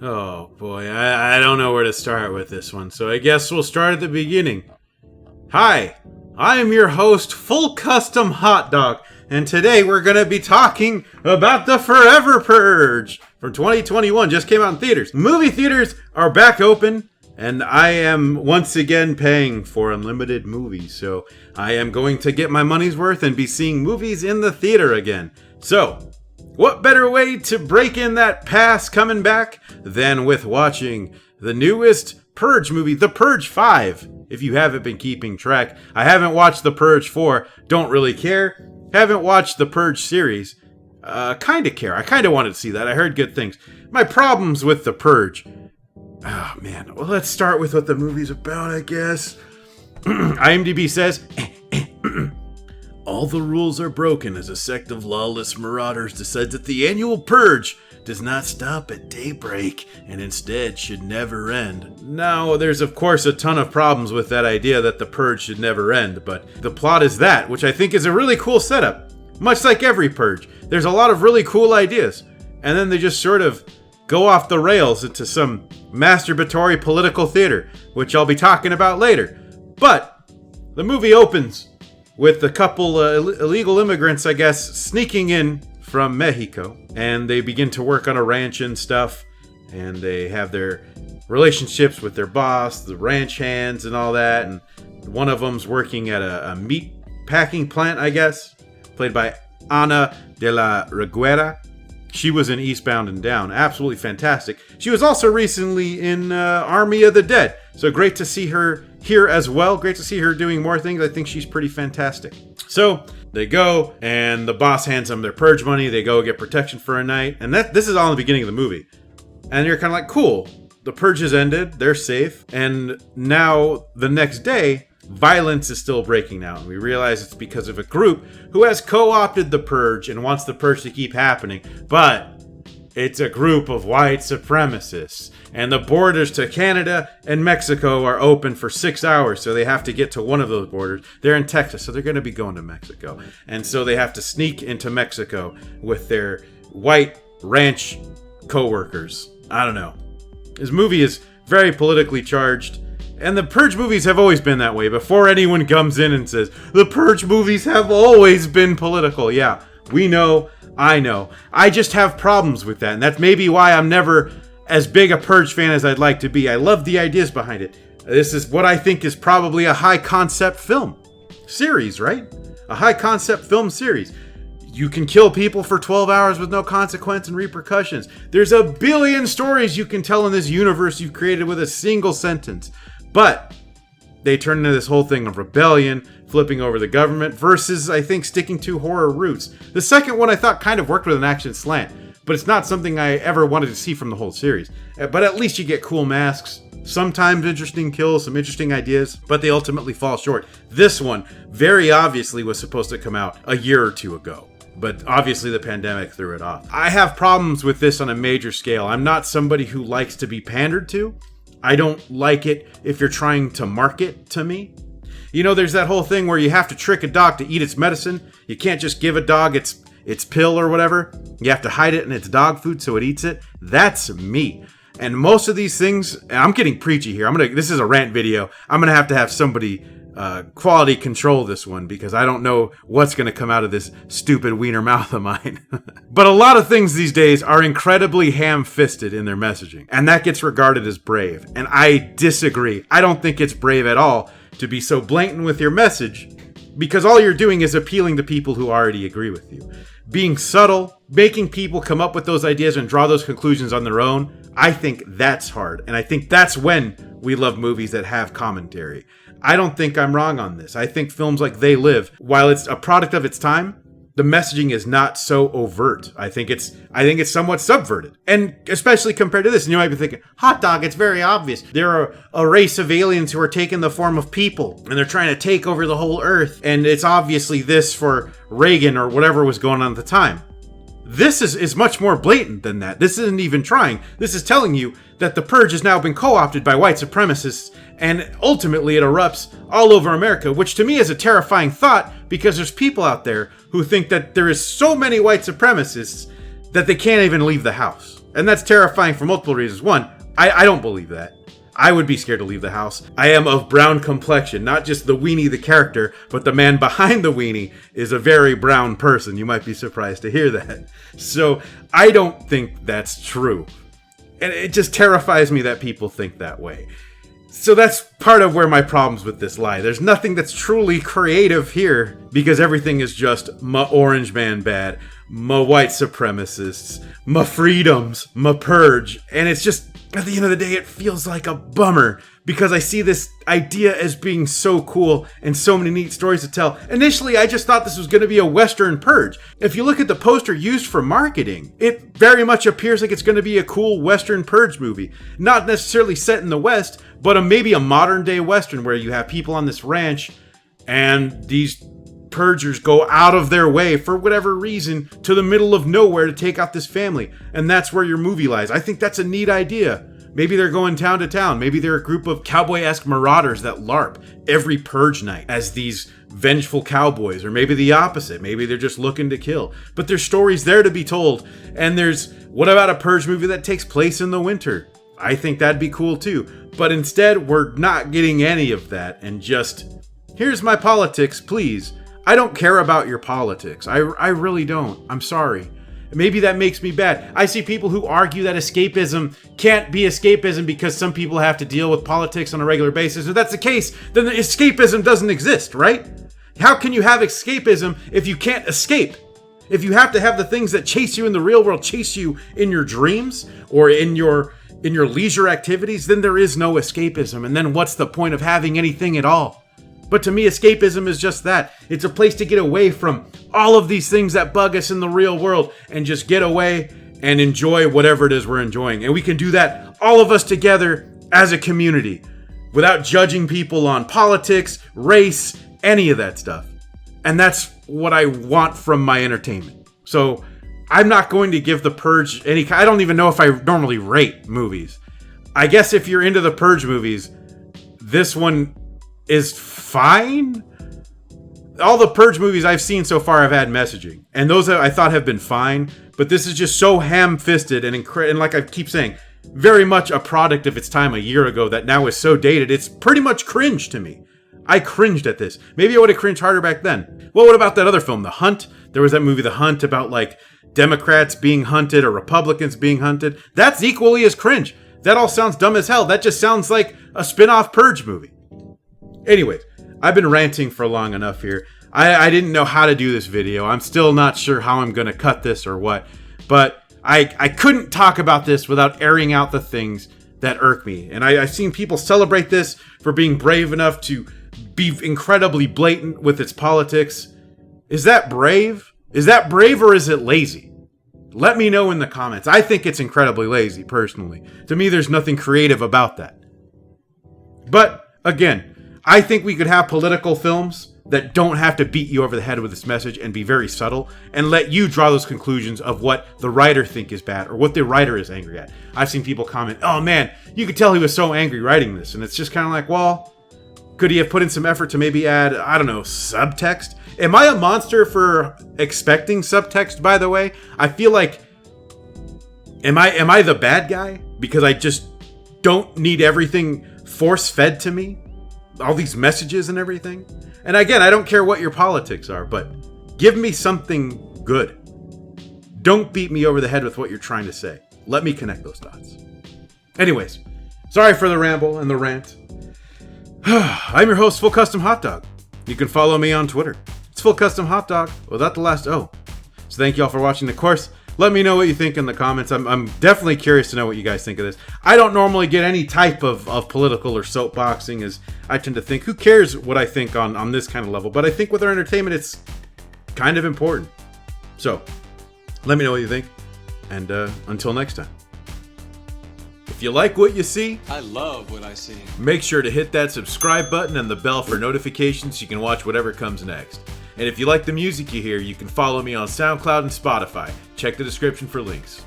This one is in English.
Oh boy, I don't know where to start with this one, so I guess we'll start at the beginning. Hi, I am your host, Full Custom Hot Dog, and today we're going to be talking about the Forever Purge from 2021. Just came out in theaters. Movie theaters are back open, and I am once again paying for unlimited movies, so I am going to get my money's worth and be seeing movies in the theater again. So, what better way to break in that pass coming back than with watching the newest Purge movie, The Purge 5, if you haven't been keeping track. I haven't watched The Purge 4, don't really care. Haven't watched the Purge series, kind of care. I kind of wanted to see that. I heard good things. My problems with The Purge. Oh, man. Well, let's start with what the movie's about, I guess. IMDb says... All the rules are broken as a sect of lawless marauders decides that the annual purge does not stop at daybreak and instead should never end. Now, there's of course a ton of problems with that idea that the purge should never end, but the plot is that, which I think is a really cool setup. Much like every purge, there's a lot of really cool ideas, and then they just sort of go off the rails into some masturbatory political theater, which I'll be talking about later. But the movie opens with a couple illegal immigrants, I guess, sneaking in from Mexico. And they begin to work on a ranch and stuff. And they have their relationships with their boss, the ranch hands and all that. And one of them's working at a meat packing plant, I guess. Played by Ana de la Reguera. She was in Eastbound and Down. Absolutely fantastic. She was also recently in Army of the Dead. So great to see her here as well. Great to see her doing more things. I think she's pretty fantastic. So they go, and the boss hands them their purge money. They go get protection for a night. And this is all in the beginning of the movie. And you're kind of like, cool. The purge has ended. They're safe. And now, the next day, violence is still breaking out. And we realize it's because of a group who has co-opted the purge and wants the purge to keep happening. But it's a group of white supremacists. And the borders to Canada and Mexico are open for 6 hours. So they have to get to one of those borders. They're in Texas, so they're going to be going to Mexico. And so they have to sneak into Mexico with their white ranch co-workers. I don't know. This movie is very politically charged. And the Purge movies have always been that way. Before anyone comes in and says, the Purge movies have always been political. Yeah, we know. I know. I just have problems with that. And that's maybe why I'm never as big a Purge fan as I'd like to be. I love the ideas behind it. This is what I think is probably a high concept film series, right? A high concept film series. You can kill people for 12 hours with no consequence and repercussions. There's a billion stories you can tell in this universe you've created with a single sentence. But they turn into this whole thing of rebellion, flipping over the government, versus, I think, sticking to horror roots. The second one I thought kind of worked with an action slant, but it's not something I ever wanted to see from the whole series. But at least you get cool masks, sometimes interesting kills, some interesting ideas, but they ultimately fall short. This one, very obviously, was supposed to come out a year or two ago. But obviously the pandemic threw it off. I have problems with this on a major scale. I'm not somebody who likes to be pandered to. I don't like it if you're trying to market to me. You know, there's that whole thing where you have to trick a dog to eat its medicine. You can't just give a dog its pill or whatever. You have to hide it in its dog food so it eats it. That's me. And most of these things, and I'm getting preachy here. This is a rant video. I'm going to have somebody quality control this one because I don't know what's going to come out of this stupid wiener mouth of mine. But a lot of things these days are incredibly ham-fisted in their messaging, and that gets regarded as brave. And I disagree. I don't think it's brave at all to be so blatant with your message because all you're doing is appealing to people who already agree with you. Being subtle, making people come up with those ideas and draw those conclusions on their own, I think that's hard. And I think that's when we love movies that have commentary. I don't think I'm wrong on this. I think films like They Live, while it's a product of its time, the messaging is not so overt. I think it's somewhat subverted. And especially compared to this, and you might be thinking, hot dog, it's very obvious. They're a race of aliens who are taking the form of people, and they're trying to take over the whole earth. And it's obviously this for Reagan or whatever was going on at the time. This is much more blatant than that. This isn't even trying. This is telling you that the purge has now been co-opted by white supremacists, and ultimately it erupts all over America, which to me is a terrifying thought because there's people out there who think that there is so many white supremacists that they can't even leave the house. And that's terrifying for multiple reasons. One, I don't believe that. I would be scared to leave the house. I am of brown complexion, not just the weenie, the character, but the man behind the weenie is a very brown person. You might be surprised to hear that. So I don't think that's true. And it just terrifies me that people think that way. So that's part of where my problems with this lie. There's nothing that's truly creative here because everything is just my orange man bad, my white supremacists, my freedoms, my purge. And it's just, at the end of the day, it feels like a bummer because I see this idea as being so cool and so many neat stories to tell. Initially, I just thought this was going to be a Western purge. If you look at the poster used for marketing, it very much appears like it's going to be a cool Western purge movie. Not necessarily set in the West, but maybe a modern day Western where you have people on this ranch and these purgers go out of their way for whatever reason to the middle of nowhere to take out this family. And that's where your movie lies. I think that's a neat idea. Maybe they're going town to town. Maybe they're a group of cowboy-esque marauders that LARP every purge night as these vengeful cowboys. Or maybe the opposite. Maybe they're just looking to kill. But there's stories there to be told. And what about a purge movie that takes place in the winter? I think that'd be cool too. But instead, we're not getting any of that. And just, here's my politics, please. I don't care about your politics. I really don't. I'm sorry. Maybe that makes me bad. I see people who argue that escapism can't be escapism because some people have to deal with politics on a regular basis. If that's the case, then the escapism doesn't exist, right? How can you have escapism if you can't escape? If you have to have the things that chase you in the real world chase you in your dreams or in your leisure activities, then there is no escapism. And then what's the point of having anything at all? But to me, escapism is just that. It's a place to get away from all of these things that bug us in the real world and just get away and enjoy whatever it is we're enjoying. And we can do that, all of us together as a community, without judging people on politics, race, any of that stuff. And that's what I want from my entertainment. So I'm not going to give The Purge any... I don't even know if I normally rate movies. I guess if you're into the Purge movies, this one is fine. All the Purge movies I've seen so far have had messaging, and those I thought have been fine. But this is just so ham-fisted and like I keep saying, very much a product of its time a year ago that now is so dated. It's pretty much cringe to me. I cringed at this. Maybe I would have cringed harder back then. Well, what about that other film, The Hunt? There was that movie, The Hunt, about like Democrats being hunted or Republicans being hunted. That's equally as cringe. That all sounds dumb as hell. That just sounds like a spin-off Purge movie. Anyways, I've been ranting for long enough here. I didn't know how to do this video. I'm still not sure how I'm going to cut this or what. But I couldn't talk about this without airing out the things that irk me. And I've seen people celebrate this for being brave enough to be incredibly blatant with its politics. Is that brave? Is that brave or is it lazy? Let me know in the comments. I think it's incredibly lazy, personally. To me, there's nothing creative about that. But, again, I think we could have political films that don't have to beat you over the head with this message and be very subtle and let you draw those conclusions of what the writer think is bad or what the writer is angry at. I've seen people comment, oh man, you could tell he was so angry writing this. And it's just kind of like, well, could he have put in some effort to maybe add, I don't know, subtext? Am I a monster for expecting subtext, by the way? I feel like, am I the bad guy? Because I just don't need everything force-fed to me? All these messages and everything. And again, I don't care what your politics are, but give me something good. Don't beat me over the head with what you're trying to say. Let me connect those dots. Anyways, sorry for the ramble and the rant. I'm your host, Full Custom Hot Dog. You can follow me on Twitter. It's Full Custom Hot Dog without the last O. So thank you all for watching the course. Let me know what you think in the comments. I'm definitely curious to know what you guys think of this. I don't normally get any type of political or soapboxing, as I tend to think, who cares what I think on this kind of level? But I think with our entertainment, it's kind of important. So, let me know what you think. And until next time. If you like what you see, I love what I see. Make sure to hit that subscribe button and the bell for notifications so you can watch whatever comes next. And if you like the music you hear, you can follow me on SoundCloud and Spotify. Check the description for links.